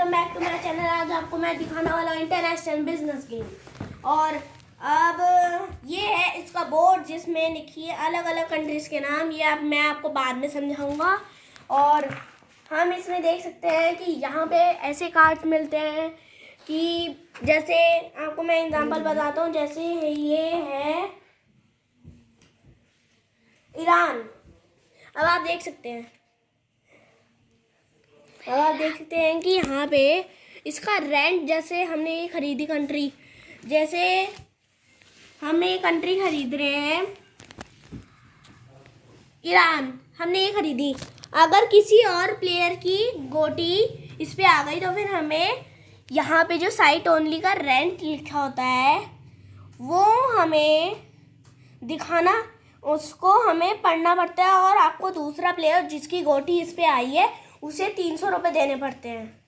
Welcome back to my channel. आज आपको मैं दिखाने वाला हूँ इंटरनेशनल बिजनेस गेम। और अब ये है इसका बोर्ड जिसमें लिखी है अलग अलग कंट्रीज के नाम। ये अब मैं आपको बाद में समझाऊंगा। और हम इसमें देख सकते हैं कि यहाँ पे ऐसे कार्ड्स मिलते हैं कि जैसे आपको मैं एग्जांपल बताता हूँ। जैसे ये है ईरान। अब आप देख सकते हैं कि यहाँ पे इसका रेंट, जैसे हमने ये खरीदी कंट्री, जैसे हमने ये कंट्री खरीद रहे हैं ईरान, हमने ये खरीदी। अगर किसी और प्लेयर की गोटी इस पे आ गई तो फिर हमें यहाँ पे जो साइट ओनली का रेंट लिखा होता है वो हमें दिखाना, उसको हमें पढ़ना पड़ता है। और आपको दूसरा प्लेयर जिसकी गोटी इस पे आई है उसे 300 रुपये देने पड़ते हैं।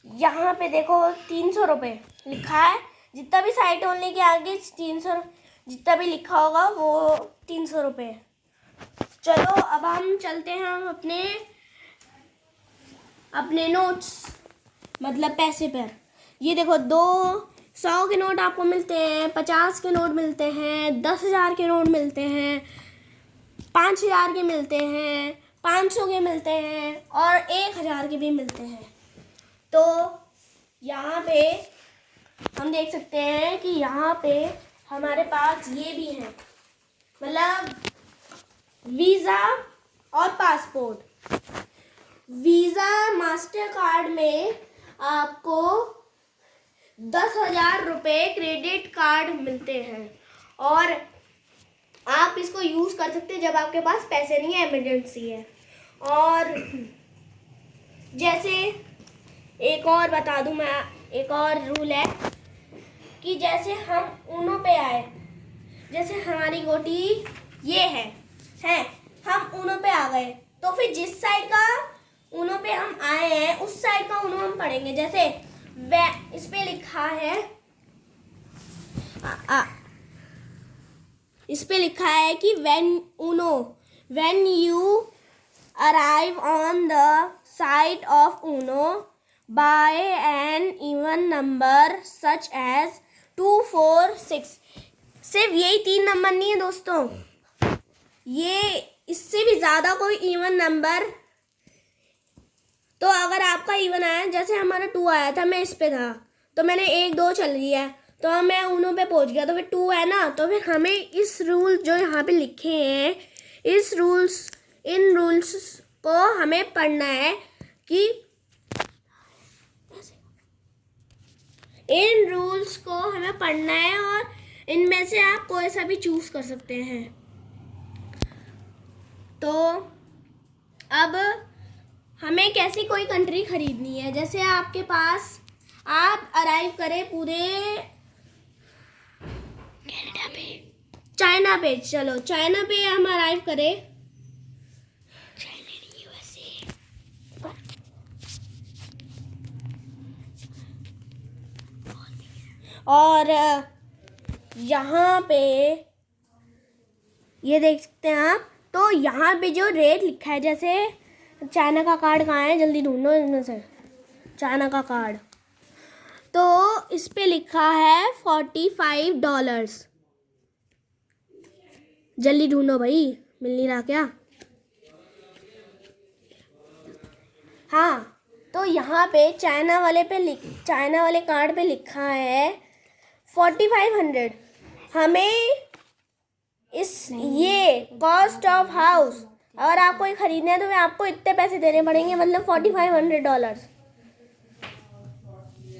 यहाँ पे देखो 300 रुपये लिखा है। जितना भी साइट ओनली के आगे 300 जितना भी लिखा होगा वो 300 रुपये। चलो अब हम चलते हैं हम अपने नोट्स, मतलब पैसे पर। ये देखो 200 के नोट आपको मिलते हैं, 50 के नोट मिलते हैं, 10,000 के नोट मिलते हैं, 5,000 के मिलते हैं, 500 के मिलते हैं और 1,000 के भी मिलते हैं। तो यहाँ पे हम देख सकते हैं कि यहाँ पे हमारे पास ये भी है, मतलब वीज़ा और पासपोर्ट। वीज़ा मास्टर कार्ड में आपको 10,000 रुपये क्रेडिट कार्ड मिलते हैं और आप इसको यूज़ कर सकते हैं जब आपके पास पैसे नहीं है, इमरजेंसी है। और जैसे एक और बता दूं मैं, एक और रूल है कि जैसे हम ऊनो पे आए, जैसे हमारी गोटी ये है हम ऊनो पे आ गए तो फिर जिस साइड का ऊनो पे हम आए हैं उस साइड का ऊनो हम पढ़ेंगे। जैसे इस पे लिखा है इस पे लिखा है कि when you arrive on the site of Uno by an even number such as 2, 4, 6। सिर्फ यही 3 नंबर नहीं है दोस्तों, ये इससे भी ज़्यादा कोई इवन नंबर। तो अगर आपका इवन आया, जैसे हमारा 2 आया था, मैं इस पे था तो मैंने 1, 2 चल लिया तो मैं उनो पे पहुंच गया तो फिर 2 है ना, तो फिर हमें इस रूल जो यहाँ पे लिखे हैं इन रूल्स को हमें पढ़ना है कि इन रूल्स को हमें पढ़ना है और इनमें से आप कोई सा भी चूज कर सकते हैं। तो अब हमें कैसी कोई कंट्री खरीदनी है, जैसे आपके पास आप अराइव करें पूरे कनाडा पे, चाइना पे। चलो चाइना पे हम अराइव करें, चाइना यूएसए। और यहाँ पे ये देख सकते हैं आप, तो यहाँ पे जो रेट लिखा है, जैसे चाइना का कार्ड कहाँ है, जल्दी ढूंढो इनमें से चाइना का कार्ड। तो इस पे लिखा है $45। जल्दी ढूंढो भाई, मिल नहीं रहा क्या? हाँ, तो यहाँ पे चाइना वाले कार्ड पे लिखा है 4,500। हमें ये कॉस्ट ऑफ हाउस, अगर आपको ये खरीदना है तो आपको इतने पैसे देने पड़ेंगे, मतलब $4,500।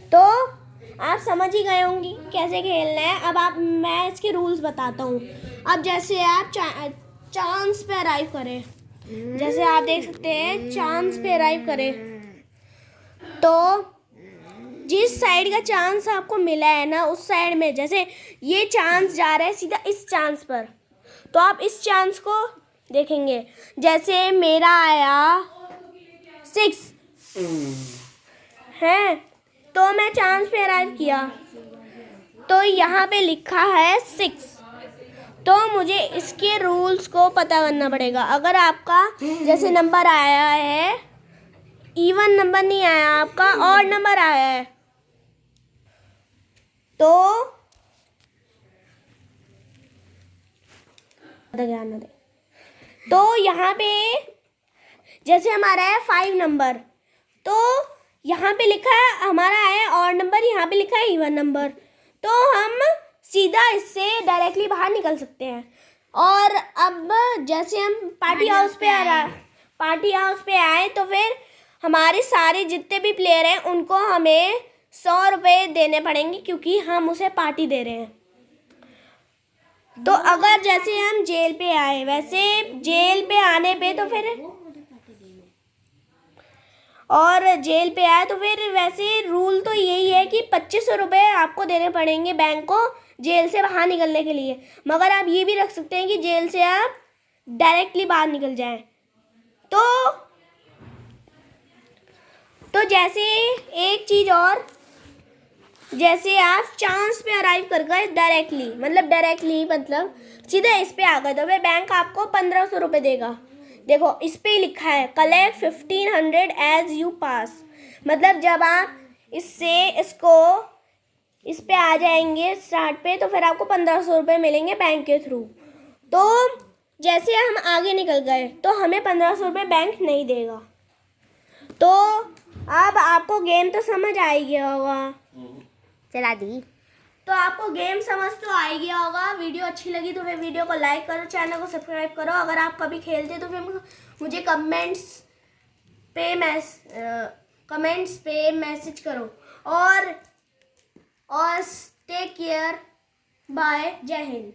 तो आप समझ ही गए होंगे कैसे खेलना है। अब मैं इसके रूल्स बताता हूँ। अब जैसे आप चांस पे अराइव करें, जैसे आप देख सकते हैं चांस पे अराइव करें तो जिस साइड का चांस आपको मिला है ना उस साइड में, जैसे ये चांस जा रहा है सीधा इस चांस पर, तो आप इस चांस को देखेंगे। जैसे मेरा आया 6 है तो मैं चांस पे अराइव किया तो यहाँ पे लिखा है 6, तो मुझे इसके रूल्स को पता करना पड़ेगा। अगर आपका जैसे नंबर आया है इवन नंबर नहीं आया, आपका ऑड नंबर आया है। तो ध्यान दे, तो यहाँ पे जैसे हमारा है 5 नंबर, तो यहाँ पे लिखा है हमारा है ऑड नंबर, यहाँ पे लिखा है इवन नंबर, तो हम सीधा इससे डायरेक्टली बाहर निकल सकते हैं। और अब जैसे हम पार्टी हाउस पे आए तो फिर हमारे सारे जितने भी प्लेयर हैं उनको हमें 100 रुपये देने पड़ेंगे, क्योंकि हम उसे पार्टी दे रहे हैं। तो अगर जैसे हम जेल पे आए, वैसे जेल पे आने पे तो फिर वैसे रूल तो यही है कि 2500 रुपये आपको देने पड़ेंगे बैंक को जेल से बाहर निकलने के लिए। मगर आप ये भी रख सकते हैं कि जेल से आप डायरेक्टली बाहर निकल जाएं। तो जैसे एक चीज़ और, जैसे आप चांस पे अराइव कर गए डायरेक्टली मतलब सीधे इस पे आ गए, तो फिर बैंक आपको 1500 रुपये देगा। देखो इस पे लिखा है कलेक्ट 1500 एज यू पास, मतलब जब आप इस पे आ जाएंगे स्टार्ट पे, तो फिर आपको 1500 रुपये मिलेंगे बैंक के थ्रू। तो जैसे हम आगे निकल गए तो हमें 1500 रुपये बैंक नहीं देगा। तो अब आपको गेम तो समझ आ ही गया होगा, चला दी। तो आपको गेम समझ तो आ ही गया होगा। वीडियो अच्छी लगी तो फिर वीडियो को लाइक करो, चैनल को सब्सक्राइब करो। अगर आप कभी खेलते तो फिर मुझे कमेंट्स पे मैसेज करो। और टेक केयर, बाय, जय हिंद।